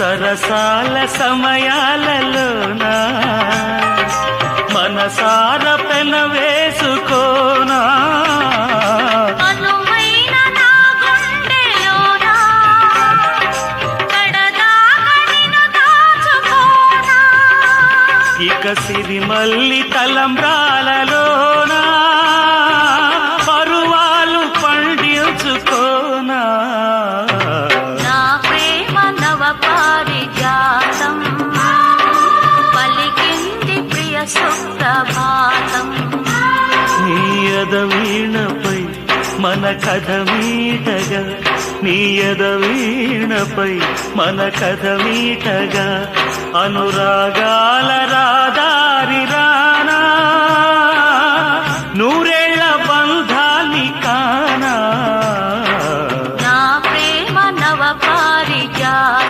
సరసాల సమయాలలోనా మనసార పెన వేసుకోనా ఇక సిరిమల్లి తలంబ్రాలలోనా పరువాలు పండించుకోనా నా ప్రేమ నవ పారిజాతం పలికింది ప్రియ సుప్రభాతం నీ ఎదవీణపై మన కథ మీటగా నీ ఎదవీణపై మన కథ మీటగా అనురాగాల రాధా